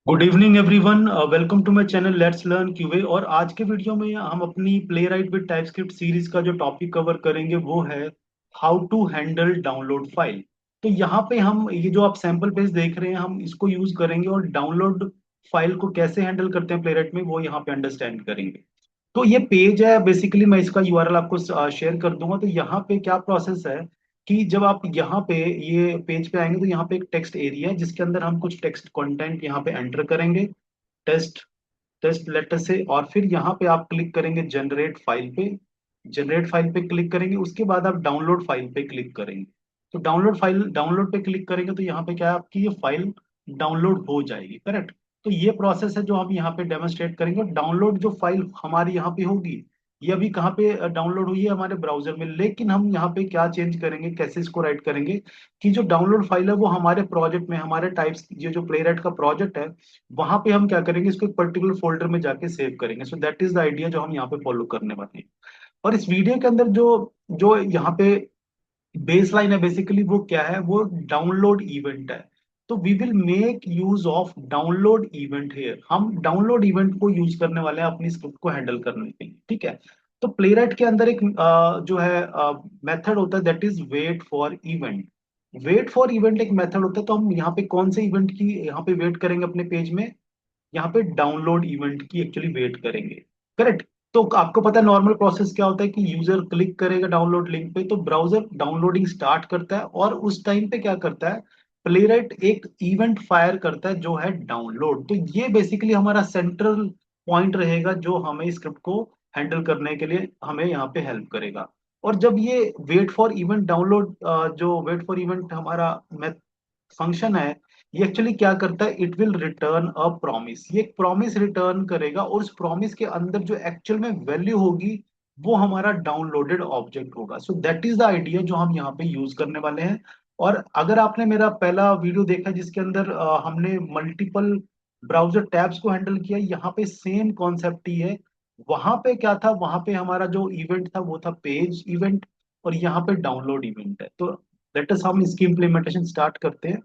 Good evening everyone, welcome to my channel let's learn QA. और आज के video में हम अपनी Playwright with TypeScript series का जो टॉपिक कवर करेंगे वो है how to handle download file. तो यहाँ पे हम ये जो आप सैंपल पेज देख रहे हैं हम इसको यूज करेंगे और डाउनलोड फाइल को कैसे हैंडल करते हैं प्ले राइट में वो यहाँ पे अंडरस्टैंड करेंगे। तो ये पेज है, बेसिकली मैं इसका यूआरएल आपको शेयर कर दूंगा। तो यहाँ पे क्या प्रोसेस है कि जब आप यहाँ पे ये पेज पे आएंगे तो यहाँ पे एक टेक्स्ट एरिया है जिसके अंदर हम कुछ टेक्स्ट कंटेंट यहाँ पे एंटर करेंगे। टेस्ट टेस्ट लेटर से, और फिर यहाँ पे आप क्लिक करेंगे जनरेट फाइल पे। जनरेट फाइल पे क्लिक करेंगे, उसके बाद आप डाउनलोड फाइल पे क्लिक करेंगे। तो डाउनलोड पे क्लिक करेंगे तो यहाँ पे क्या है, आपकी ये फाइल डाउनलोड हो जाएगी। करेक्ट। तो ये प्रोसेस है जो हम यहाँ पे डेमोन्स्ट्रेट करेंगे। और डाउनलोड जो फाइल हमारी यहाँ पे होगी ये अभी कहाँ पे डाउनलोड हुई है, हमारे ब्राउजर में। लेकिन हम यहाँ पे क्या चेंज करेंगे, कैसे इसको राइट करेंगे कि जो डाउनलोड फाइल है वो हमारे प्रोजेक्ट में, हमारे टाइप्स, ये जो प्ले राइट का प्रोजेक्ट है वहां पे हम क्या करेंगे, इसको एक पर्टिकुलर फोल्डर में जाके सेव करेंगे। So that is the idea जो हम यहाँ पे फॉलो करने वाले हैं। और इस वीडियो के अंदर जो जो यहाँ पे बेस लाइन है, बेसिकली वो क्या है, वो डाउनलोड इवेंट है। तो we will make use of download event here. हम डाउनलोड इवेंट को यूज करने वाले हैं अपनी स्क्रिप्ट को हैंडल करने के लिए। ठीक है। तो प्लेराइट के अंदर एक जो है मेथड होता है, that is wait for event. Wait for event एक मेथड होता है। तो हम यहाँ पे कौन से इवेंट की यहाँ पे वेट करेंगे अपने पेज में, यहाँ पे डाउनलोड इवेंट की एक्चुअली वेट करेंगे। करेक्ट। तो आपको पता है नॉर्मल प्रोसेस क्या होता है कि यूजर क्लिक करेगा डाउनलोड लिंक पे तो ब्राउजर डाउनलोडिंग स्टार्ट करता है, और उस टाइम पे क्या करता है, प्लेराइट एक इवेंट फायर करता है जो है डाउनलोड। तो ये बेसिकली हमारा सेंट्रल पॉइंट रहेगा जो हमें स्क्रिप्ट को हैंडल करने के लिए हमें यहाँ पे हेल्प करेगा। और जब ये वेट फॉर इवेंट डाउनलोड, जो वेट फॉर इवेंट हमारा फंक्शन है, ये एक्चुअली क्या करता है, it will return a promise. ये एक प्रॉमिस रिटर्न करेगा और उस प्रॉमिस के अंदर जो एक्चुअल में वैल्यू होगी वो हमारा डाउनलोडेड ऑब्जेक्ट होगा। So that is the idea जो हम यहाँ पे यूज करने वाले हैं। और अगर आपने मेरा पहला वीडियो देखा जिसके अंदर हमने मल्टीपल ब्राउजर टैब्स को हैंडल किया, यहाँ पे सेम कॉन्सेप्ट ही है। वहां पे क्या था, वहां पे हमारा जो इवेंट था वो था पेज इवेंट, और यहाँ पे डाउनलोड इवेंट है। तो लेट अस हम इसकी इम्प्लीमेंटेशन स्टार्ट करते हैं।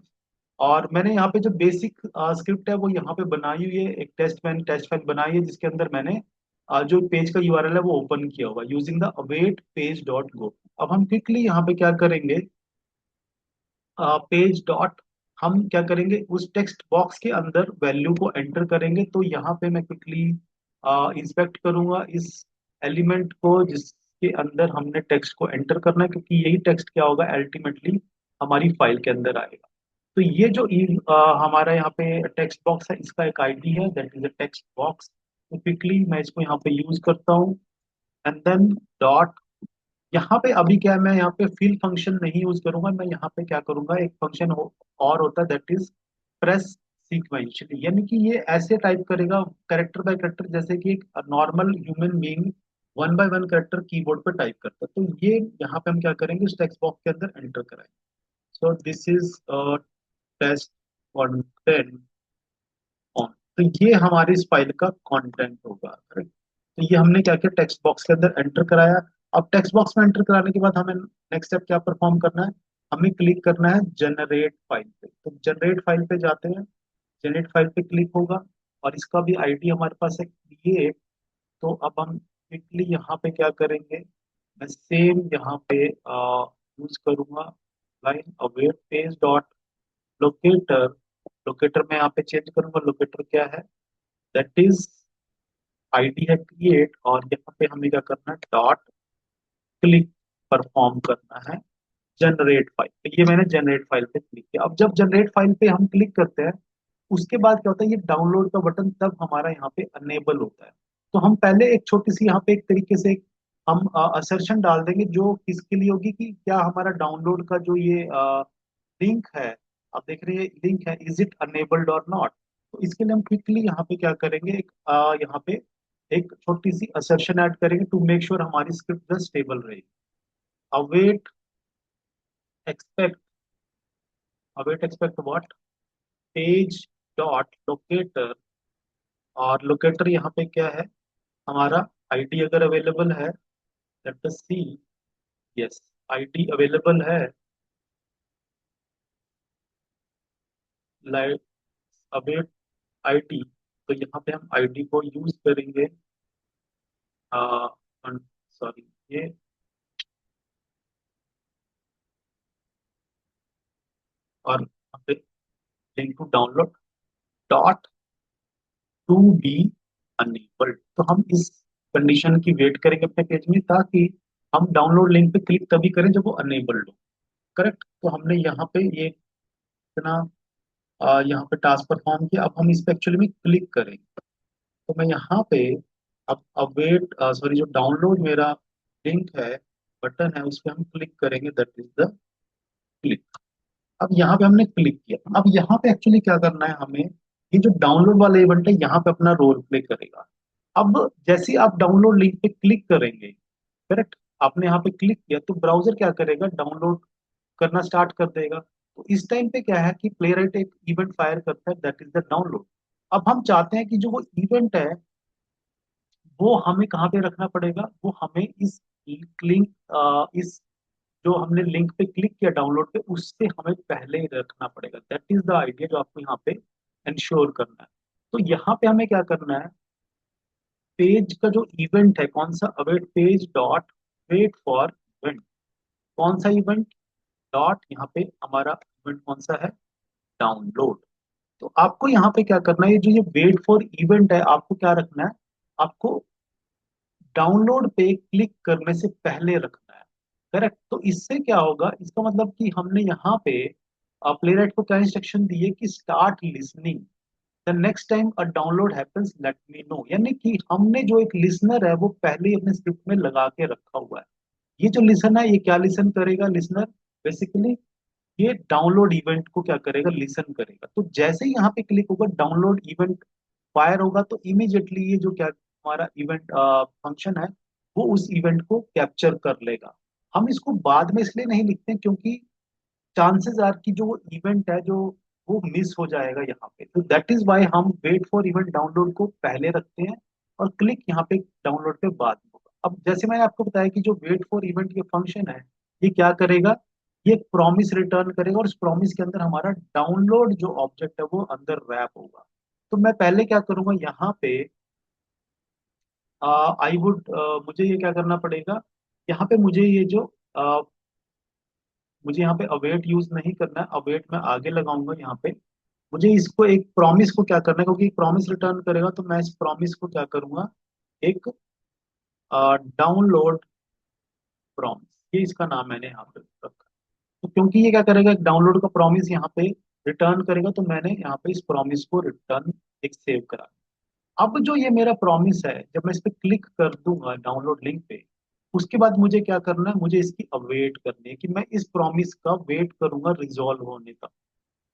और मैंने यहाँ पे जो बेसिक स्क्रिप्ट है वो यहाँ पे बनाई हुई है। एक मैंने टेस्ट फाइल बनाई है जिसके अंदर मैंने जो पेज का यूआरएल है वो ओपन किया हुआ using the await page dot go. अब हम क्विकली यहाँ पे क्या करेंगे, पेज डॉट, हम क्या करेंगे उस टेक्स्ट बॉक्स के अंदर वैल्यू को एंटर करेंगे। तो यहाँ पे मैं क्विकली इंस्पेक्ट करूंगा इस एलिमेंट को जिसके अंदर हमने टेक्स्ट को एंटर करना है, क्योंकि यही टेक्स्ट क्या होगा अल्टीमेटली हमारी फाइल के अंदर आएगा। तो ये जो हमारा यहाँ पे टेक्स्ट बॉक्स है इसका एक आईडी है, that is a text box. तो क्विकली मैं इसको यहाँ पे यूज करता हूँ एंड देन डॉट। यहाँ पे अभी क्या है, मैं यहाँ पे फिल फंक्शन नहीं यूज करूंगा। मैं यहाँ पे क्या करूंगा, एक फंक्शन और होता है दैट इज प्रेस सीक्वेंशियली, यानी कि ये ऐसे टाइप करेगा करेक्टर बाय करेक्टर, जैसे कि एक normal human being one by one character keyboard पे टाइप करता है। तो ये यहाँ पे हम क्या करेंगे, इस टेक्स्ट बॉक्स के अंदर एंटर कराएंगे। So this is test content on. तो ये हमारी इस फाइल का कंटेंट होगा। करेक्ट। तो ये हमने क्या किया, टेक्स्ट बॉक्स के अंदर एंटर कराया। अब टेक्स्ट बॉक्स में एंटर कराने के बाद हमें नेक्स्ट स्टेप क्या परफॉर्म करना है, हमें क्लिक करना है जनरेट फाइल पे। तो जनरेट फाइल पे जाते हैं, जनरेट फाइल पे क्लिक होगा और इसका भी आईडी हमारे पास है क्रिएट। तो अब हम क्विकली यहाँ पे क्या करेंगे, मैं सेम यहाँ पे यूज करूंगा line await page dot locator. Locator में यहाँ पे चेंज करूंगा, लोकेटर क्या है, दैट इज आईडी है क्रिएट, और यहाँ पे हमें क्या करना है, डॉट क्लिक परफॉर्म करना है जनरेट फाइल। तो ये मैंने जनरेट फाइल पे क्लिक किया। अब जब जनरेट फाइल पे हम क्लिक करते हैं उसके बाद क्या होता है, ये डाउनलोड का बटन तब हमारा यहाँ पे अनेबल होता है। तो हम पहले एक छोटी सी यहाँ पे एक तरीके से हम असर्शन डाल देंगे जो किसके लिए होगी, कि क्या हमारा डाउनलोड का जो ये लिंक है, आप देख रहे हैं लिंक है, इज इट अनेबल्ड और नॉट। तो इसके लिए हम क्विकली यहाँ पे क्या करेंगे, एक यहाँ पे एक छोटी सी असर्शन ऐड करेंगे टू मेक श्योर हमारी स्क्रिप्ट जो स्टेबल रहेगी। Await expect, await expect what, page dot locator. और लोकेटर यहाँ पे क्या है, हमारा आईडी अगर अवेलेबल है, लेट अस सी, यस आईडी अवेलेबल है, लाइक अवेट आईडी, तो यहाँ पे हम आईडी को यूज करेंगे, सॉरी ये, और यहाँ पे link to download dot to be enable. तो हम इस कंडीशन की वेट करेंगे अपने पेज में, ताकि हम डाउनलोड लिंक पे क्लिक तभी करें जब वो अनेबल्ड हो। करेक्ट। तो हमने यहाँ पे ये इतना यहाँ पे टास्क परफॉर्म किया। अब हम इस पे एक्चुअली में क्लिक करेंगे। तो मैं यहाँ पे अब अवेट, सॉरी, जो डाउनलोड मेरा लिंक है, बटन है, उस पे हम क्लिक करेंगे, दैट इज द क्लिक। अब यहाँ पे हमने क्लिक किया। अब यहाँ पे एक्चुअली क्या करना है हमें, ये जो डाउनलोड वाला इवेंट है यहाँ पे अपना रोल प्ले करेगा। अब जैसे ही आप डाउनलोड लिंक पे क्लिक करेंगे, करेक्ट, आपने यहाँ पे क्लिक किया, तो ब्राउजर क्या करेगा, डाउनलोड करना स्टार्ट कर देगा। तो इस टाइम पे क्या है कि प्लेराइट एक इवेंट फायर करता है, दैट इज द डाउनलोड। अब हम चाहते हैं कि जो वो इवेंट है वो हमें कहाँ पे रखना पड़ेगा, वो हमें इस लिंक, इस जो हमने लिंक पे क्लिक किया डाउनलोड पे, उससे हमें पहले ही रखना पड़ेगा। दैट इज द आइडिया जो आपको यहाँ पे इंश्योर करना है। तो यहाँ पे हमें क्या करना है, पेज का जो इवेंट है कौन सा, await page dot wait for event. कौन सा इवेंट, डॉट यहाँ पे हमारा इवेंट कौन सा है, डाउनलोड। तो आपको यहाँ पे क्या करना है, ये जो ये वेट फॉर इवेंट है, आपको क्या रखना है, आपको डाउनलोड पे क्लिक करने से पहले रखना है। करेक्ट। तो इससे क्या होगा, इसका मतलब कि हमने यहाँ पे प्लेराइट को क्या इंस्ट्रक्शन दी है कि start listening, the next time a download happens let me know. यानी कि हमने जो एक लिसनर है वो पहले ही अपने स्क्रिप्ट में लगा के रखा हुआ है। ये जो लिसन है, ये क्या लिसन करेगा लिसनर, बेसिकली ये डाउनलोड इवेंट को क्या करेगा, लिसन करेगा। तो जैसे ही यहाँ पे क्लिक होगा, डाउनलोड इवेंट फायर होगा, तो इमीडिएटली ये जो क्या हमारा इवेंट फंक्शन है, वो उस इवेंट को कैप्चर कर लेगा। हम इसको बाद में इसलिए नहीं लिखते हैं, क्योंकि चांसेस आर कि जो वो इवेंट है जो वो मिस हो जाएगा यहाँ पे। तो दैट इज वाई हम वेट फॉर इवेंट डाउनलोड को पहले रखते हैं, और क्लिक यहाँ पे डाउनलोड पे बाद में होगा। अब जैसे मैंने आपको बताया कि जो वेट फॉर इवेंट ये फंक्शन है, ये क्या करेगा, ये एक प्रॉमिस रिटर्न करेगा, और इस प्रॉमिस के अंदर हमारा डाउनलोड जो ऑब्जेक्ट है वो अंदर रैप होगा। तो मैं पहले क्या करूंगा, यहाँ पे आई वुड, मुझे ये क्या करना पड़ेगा, यहाँ पे मुझे ये जो मुझे यहाँ पे अवेट यूज नहीं करना है, अवेट मैं आगे लगाऊंगा यहाँ पे। मुझे इसको एक प्रॉमिस को क्या करना है, क्योंकि प्रॉमिस रिटर्न करेगा, तो मैं इस प्रॉमिस को क्या करूंगा, एक डाउनलोड प्रॉमिस, ये इसका नाम मैंने यहाँ पे रखा। तो क्योंकि ये क्या करेगा, एक डाउनलोड का प्रॉमिस यहाँ पे रिटर्न करेगा, तो मैंने यहाँ पे इस प्रॉमिस को रिटर्न एक सेव करा। अब जो ये मेरा प्रॉमिस है, जब मैं इस पे क्लिक कर दूंगा डाउनलोड लिंक पे, उसके बाद मुझे क्या करना है, मुझे इसकी अवेट करनी है कि मैं इस प्रॉमिस का वेट करूंगा रिजॉल्व होने का।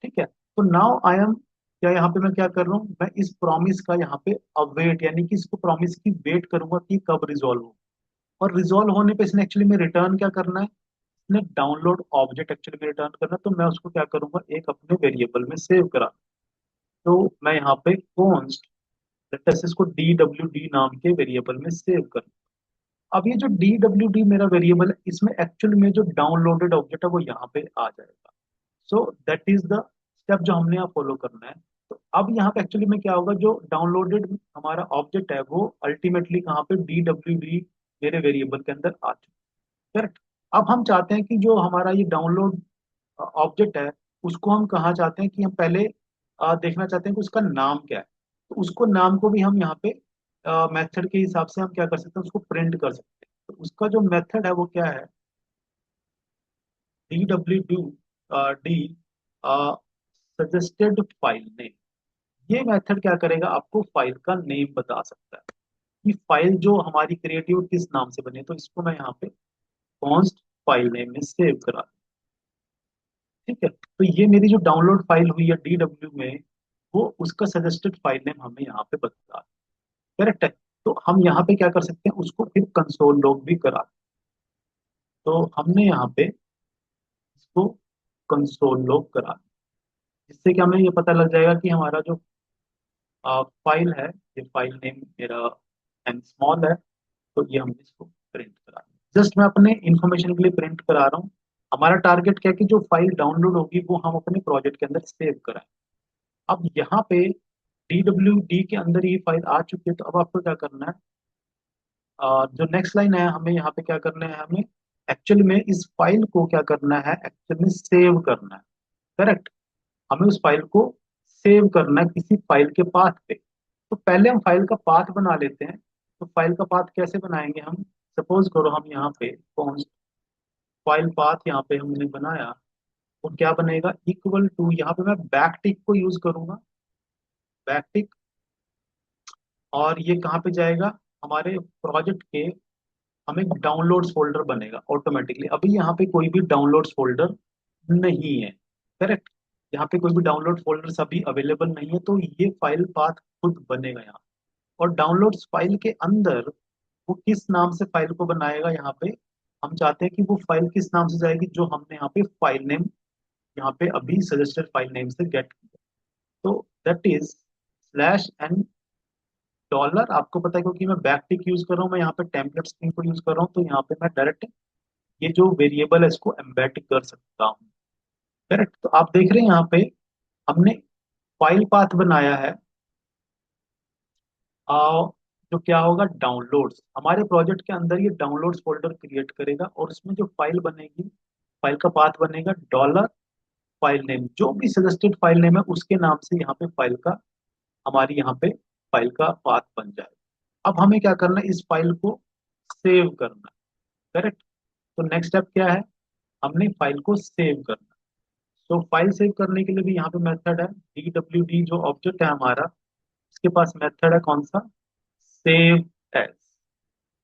ठीक है। तो नाउ आई एम, क्या यहाँ पे मैं क्या कर रहा हूँ, मैं इस प्रॉमिस का यहाँ पे अवेट, यानी कि इसको प्रॉमिस की वेट करूंगा कि कब रिजॉल्व हो। और रिजॉल्व होने पे इसने एक्चुअली में रिटर्न क्या करना है, इसने डाउनलोड ऑब्जेक्ट एक्चुअली में रिटर्न करना है। तो मैं उसको क्या करूंगा, एक अपने वेरिएबल में सेव करा। तो मैं यहाँ पे कॉन्स्ट, इसको डी डब्ल्यू डी नाम के वेरिएबल में सेव कर। अब ये जो डी डब्ल्यू डी मेरा वेरिएबल है, इसमें एक्चुअल में जो डाउनलोडेड ऑब्जेक्ट है वो यहाँ पे आ जाएगा। So that is the step जो हमने यहाँ फॉलो करना है। तो अब यहाँ पे एक्चुअली में क्या होगा, जो डाउनलोडेड हमारा ऑब्जेक्ट है वो अल्टीमेटली कहाँ पे, डी डब्ल्यू डी मेरे वेरिएबल के अंदर आ चुका। करेक्ट। अब हम चाहते हैं कि जो हमारा ये डाउनलोड ऑब्जेक्ट है, उसको हम कहाँ चाहते हैं कि हम पहले देखना चाहते हैं कि उसका नाम क्या है। तो उसको नाम को भी हम यहाँ पे मेथड के हिसाब से हम क्या कर सकते हैं, उसको प्रिंट कर सकते हैं। तो उसका जो मेथड है वो क्या है, D W D D suggested file name. ये मेथड क्या करेगा, आपको फाइल का नेम बता सकता है कि फाइल जो हमारी क्रिएटिव किस नाम से बने। तो इसको मैं यहाँ पे कॉन्स्ट फाइल नेम में सेव करा। ठीक है। तो ये मेरी जो डाउनलोड फाइल हुई है डीडब्ल्यू में, वो उसका सजेस्टेड फाइल नेम हमें यहाँ पे बता। करेक्ट है। तो हम यहाँ पे क्या कर सकते हैं, उसको फिर कंसोल लॉग भी करा। तो हमने यहाँ पे इसको कंसोल लॉग करा, जिससे कि हमें ये पता लग जाएगा कि हमारा जो फाइल है, ये फाइल नेम मेरा एम स्मॉल है। तो ये हम इसको प्रिंट करा, जस्ट मैं अपने इंफॉर्मेशन के लिए प्रिंट करा रहा हूँ। हमारा टारगेट क्या है कि जो फाइल डाउनलोड होगी वो हम अपने प्रोजेक्ट के अंदर सेव कराएं। अब यहाँ पे DWD के अंदर ये फाइल आ चुकी है, तो अब आपको क्या करना है, जो नेक्स्ट लाइन है, हमें यहाँ पे क्या करना है, हमें एक्चुअल में इस फाइल को क्या करना है, एक्चुअल में सेव करना है। करेक्ट, हमें उस फाइल को सेव करना है किसी फाइल के पाथ पे। तो पहले हम फाइल का पाथ बना लेते हैं। तो फाइल का पाथ कैसे बनाएंगे हम, सपोज करो हम यहाँ पे कौन फाइल पाथ यहाँ पे हमने बनाया, तो क्या बनेगा, इक्वल टू, यहाँ पे मैं बैक टिक को यूज करूंगा, बैक टिक। और ये कहाँ पे जाएगा, हमारे प्रोजेक्ट के, हमें डाउनलोड्स फोल्डर बनेगा ऑटोमेटिकली। अभी यहाँ पे कोई भी डाउनलोड्स फोल्डर नहीं है। करेक्ट, यहाँ पे कोई भी डाउनलोड फोल्डर अभी अवेलेबल नहीं है, तो ये फाइल पाथ खुद बनेगा यहाँ। और डाउनलोड्स फाइल के अंदर वो किस नाम से फाइल को बनाएगा, यहाँ पे हम चाहते हैं कि वो फाइल किस नाम से जाएगी, जो हमने यहाँ पे फाइल नेम, यहाँ पे अभी सजेस्टेड फाइल नेम से गेट किया। तो that is slash N dollar, आपको पता है क्योंकि मैं बैकटिक यूज कर रहा हूँ, मैं यहाँ पे टेम्पलेट स्ट्रिंग को यूज कर रहा हूँ, तो यहाँ पे मैं डायरेक्ट ये जो वेरिएबल है इसको एम्बेड कर सकता हूँ। करेक्ट, तो आप देख रहे हैं यहाँ पे हमने फाइल पाथ बनाया है, जो क्या होगा, डाउनलोड्स, हमारे प्रोजेक्ट के अंदर ये डाउनलोड्स फोल्डर क्रिएट करेगा, और उसमें जो फाइल बनेगी, फाइल का पाथ बनेगा डॉलर फाइल नेम, जो भी सजेस्टेड फाइल नेम है उसके नाम से यहाँ पे फाइल का, हमारी यहाँ पे फाइल का पाथ बन जाएगा। अब हमें क्या करना है, इस फाइल को सेव करना है। करेक्ट, तो नेक्स्ट स्टेप क्या है, हमने फाइल को सेव करना है। तो फाइल सेव करने के लिए भी यहाँ पे मेथड है, DWD जो ऑब्जेक्ट है हमारा, इसके पास मेथड है कौन सा, सेव एज।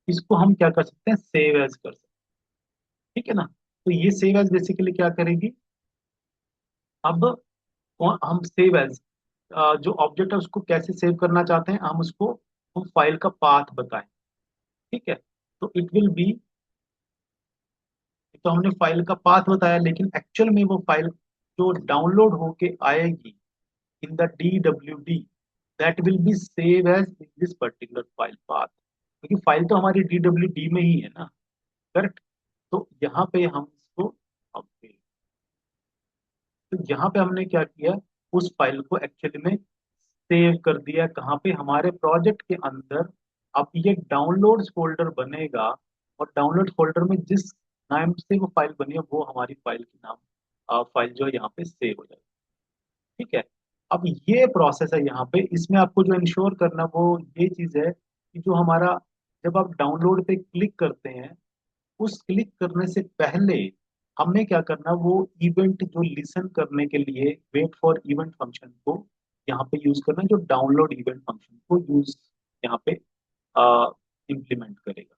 इसको हम क्या कर सकते हैं, सेव एज कर सकते हैं। ठीक है ना, तो ये सेव एज बेसिकली क्या करेगी, अब हम सेव एज, जो ऑब्जेक्ट है उसको कैसे सेव करना चाहते हैं हम उसको, हम फाइल का पाथ बताएं। ठीक है, तो इट विल बी, तो हमने फाइल का पाथ बताया, लेकिन एक्चुअल में वो फाइल जो डाउनलोड होके आएगी in the DWD, that will be save as in this particular file path, क्योंकि फाइल तो हमारी DWD में ही है ना। करेक्ट, तो यहाँ पे हम इसको अपडेट, तो यहाँ पे हमने क्या किया, उस फाइल को एक्चुअली में सेव कर दिया, कहाँ पे, हमारे प्रोजेक्ट के अंदर। अब ये डाउनलोड्स फोल्डर बनेगा, और डाउनलोड फोल्डर में जिस नाम से वो फाइल बनी है, वो हमारी फाइल की नाम, फाइल जो है यहाँ पे सेव हो जाएगी। ठीक है, अब ये प्रोसेस है यहाँ पे, इसमें आपको जो इंश्योर करना वो ये चीज है कि जो हमारा, जब आप डाउनलोड पे क्लिक करते हैं, उस क्लिक करने से पहले हमें क्या करना, वो इवेंट जो लिसन करने के लिए वेट फॉर इवेंट फंक्शन को यहाँ पे यूज करना, जो डाउनलोड इवेंट फंक्शन को यूज यहाँ पे इम्प्लीमेंट करेगा,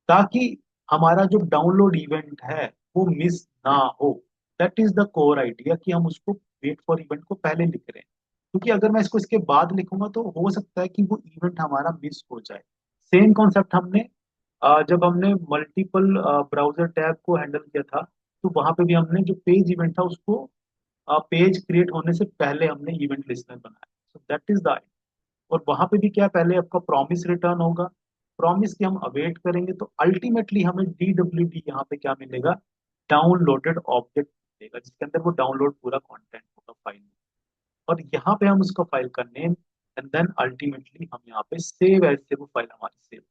ताकि हमारा जो डाउनलोड इवेंट है वो मिस ना हो। That is the core idea, कि हम उसको वेट फॉर इवेंट को पहले लिख रहे हैं, क्योंकि अगर मैं इसको इसके बाद लिखूंगा तो हो सकता है कि वो इवेंट हमारा मिस हो जाए। सेम कॉन्सेप्ट हमने जब हमने मल्टीपल ब्राउजर टैब को हैंडल किया था, तो वहां पे भी हमने जो पेज इवेंट था उसको, पेज क्रिएट होने से पहले हमने इवेंट लिस्टनर बनाया। सो दैट इज द, और वहां पे भी क्या, पहले आपका प्रॉमिस रिटर्न होगा, प्रॉमिस की हम अवेट करेंगे, तो अल्टीमेटली हमें DWD यहाँ पे क्या मिलेगा, डाउनलोडेड ऑब्जेक्ट मिलेगा, जिसके अंदर वो डाउनलोड पूरा कंटेंट होगा फाइल में। और यहाँ पे हम उसका फाइल का नेम, एंड देन अल्टीमेटली हम यहाँ पे सेव एज से वो फाइल हमारी सेव।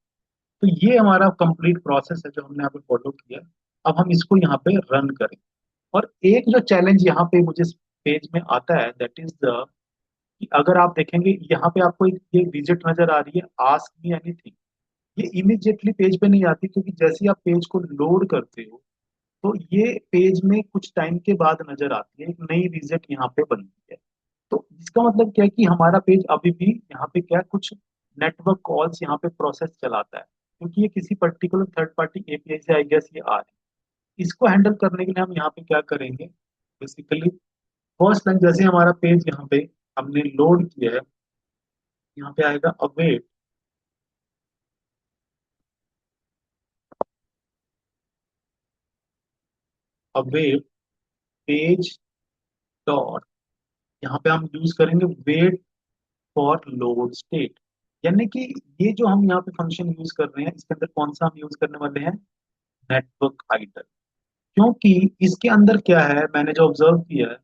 तो ये हमारा कंप्लीट प्रोसेस है जो हमने यहाँ पे फॉलो किया। अब हम इसको यहाँ पे रन करें। और एक जो चैलेंज यहाँ पे मुझे पेज में आता है, दैट इज द, कि अगर आप देखेंगे यहाँ पे आपको एक ये विजिट नजर आ रही है, आस्क मी एनीथिंग, ये इमिजिएटली पेज पे नहीं आती, क्योंकि जैसे ही आप पेज को लोड करते हो, तो ये पेज में कुछ टाइम के बाद नजर आती है, एक नई विजिट यहाँ पे बनती है। तो इसका मतलब क्या है कि हमारा पेज अभी भी यहाँ पे क्या, कुछ नेटवर्क कॉल्स यहाँ पे प्रोसेस चलाता है, क्योंकि ये किसी पर्टिकुलर थर्ड पार्टी API से आई गेस ये आ रही है। इसको हैंडल करने के लिए हम यहाँ पे क्या करेंगे, बेसिकली फर्स्ट लाइन जैसे हमारा पेज यहाँ पे हमने लोड किया है, यहाँ पे आएगा अवेट, अवेट पेज डॉट, यहाँ पे हम यूज करेंगे वेट फॉर लोड स्टेट। यानी कि ये जो हम यहाँ पे फंक्शन यूज कर रहे हैं, इसके अंदर कौन सा हम यूज करने वाले हैं, नेटवर्क आइडल। क्योंकि इसके अंदर क्या है, मैंने जो ऑब्जर्व किया है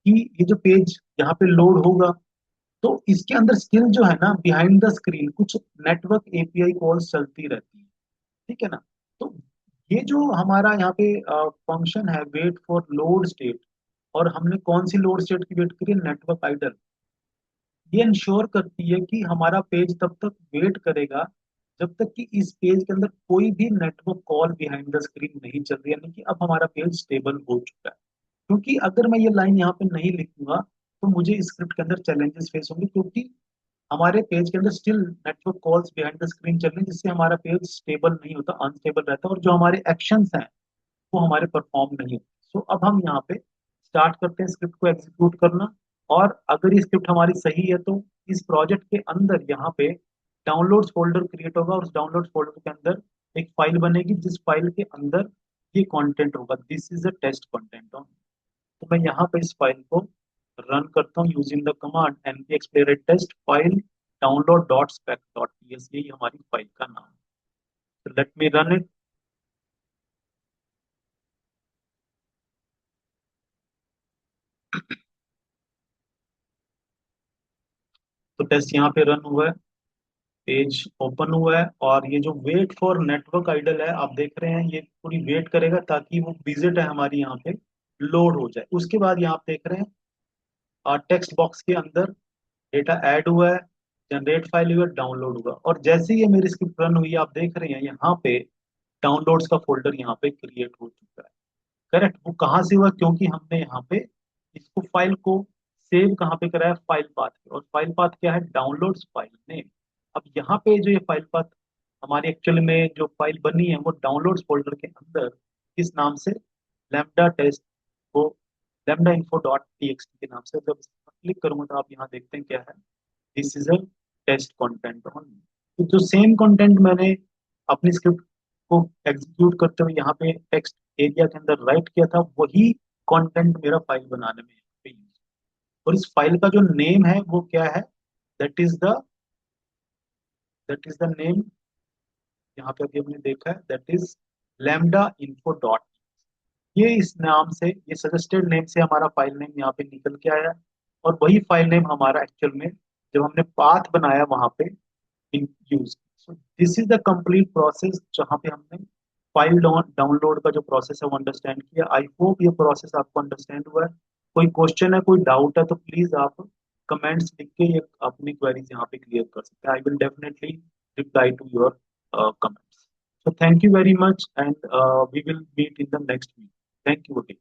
कि ये जो पेज यहाँ पे लोड होगा, तो इसके अंदर स्किल जो है ना, बिहाइंड द स्क्रीन कुछ नेटवर्क एपीआई कॉल्स चलती रहती है, ठीक है ना। तो ये जो हमारा यहाँ पे फंक्शन है, वेट फॉर लोड स्टेट, और हमने कौन सी लोड स्टेट की वेट करी है, नेटवर्क आइडल, ये इंश्योर करती है कि हमारा पेज तब तक वेट करेगा जब तक कि इस पेज के अंदर कोई भी network call behind the screen नहीं चल रही, यानी कि अब हमारा पेज स्टेबल हो चुका है। क्योंकि अगर मैं ये लाइन यहाँ पे नहीं लिखूंगा तो मुझे स्क्रिप्ट के अंदर चैलेंजेस फेस होंगे, क्योंकि हमारे पेज के अंदर still network calls behind the screen चल रही है, जिससे हमारा पेज स्टेबल नहीं होता, अनस्टेबल रहता है, और जो हमारे एक्शंस हैं वो हमारे परफॉर्म नहीं होते। सो अब हम यहाँ पे स्टार्ट करते हैं स्क्रिप्ट को एग्जीक्यूट करना। और अगर ये स्क्रिप्ट हमारी सही है तो इस प्रोजेक्ट के अंदर यहाँ पे डाउनलोड्स फोल्डर क्रिएट होगा, और उस डाउनलोड्स फोल्डर के अंदर एक फाइल बनेगी, जिस फाइल के अंदर ये कंटेंट होगा, this is a test content on. तो मैं यहाँ पे इस फाइल को रन करता हूँ यूजिंग द कमांड npm एक्सप्लोरेट test file download dot spec dot TS, यही हमारी फाइल का नाम है। Let me run it. तो टेस्ट यहाँ पे रन हुआ है, पेज ओपन हुआ है, और ये जो वेट फॉर नेटवर्क आइडल है आप देख रहे हैं, ये पूरी वेट करेगा ताकि वो विजिट है हमारी यहाँ पे लोड हो जाए। उसके बाद यहाँ आप देख रहे हैं टेक्स्ट बॉक्स के अंदर डेटा ऐड हुआ है, जनरेट फाइल हुआ, डाउनलोड हुआ, और जैसे ही ये मेरी स्क्रिप्ट रन हुई आप देख रहे हैं यहाँ पे डाउनलोड्स का फोल्डर यहाँ पे क्रिएट हो चुका है। करेक्ट, वो कहाँ से हुआ, क्योंकि हमने यहाँ पे इसको फाइल को सेव कहाँ पे करा है, फाइल पाथ पे, और फाइल पाथ क्या है, डाउनलोड्स फाइल नेम। अब यहाँ पे जो ये फाइल पाथ हमारी एक्चुअल में जो फाइल बनी है वो डाउनलोड्स फोल्डर के अंदर किस नाम से, लैम्डा टेस्ट, वो लैम्डा इन्फो डॉट टीएक्सटी के नाम से। जब इस पर क्लिक करूंगा तो आप यहाँ देखते हैं क्या है, this is a test content only. तो जो सेम कंटेंट मैंने अपनी स्क्रिप्ट को एग्जीक्यूट करते हुए यहाँ पे टेक्स्ट एरिया के अंदर राइट किया था, वही कंटेंट मेरा फाइल बनाने में यहाँ पे यूज। और इस फाइल का जो नेम है वो क्या है, that is the that is the name, यहाँ पे अभी हमने देखा है, that is lambda info dot. ये इस नाम से, ये सजेस्टेड नेम से हमारा फाइल नेम यहाँ पे निकल के आया, और वही फाइल नेम हमारा एक्चुअल में जब हमने पाथ बनाया वहां पे in use. So this is the complete process, जहाँ पे हमने फाइल डाउनलोड का जो प्रोसेस है वो अंडरस्टैंड किया। आई होप ये प्रोसेस आपको अंडरस्टैंड हुआ है। कोई क्वेश्चन है, कोई डाउट है, तो प्लीज आप कमेंट्स लिख के ये अपनी क्वेरीज यहाँ पे क्लियर कर सकते हैं। I will definitely reply to your comments. So thank you very much, and we will meet in the next week. Thank you again.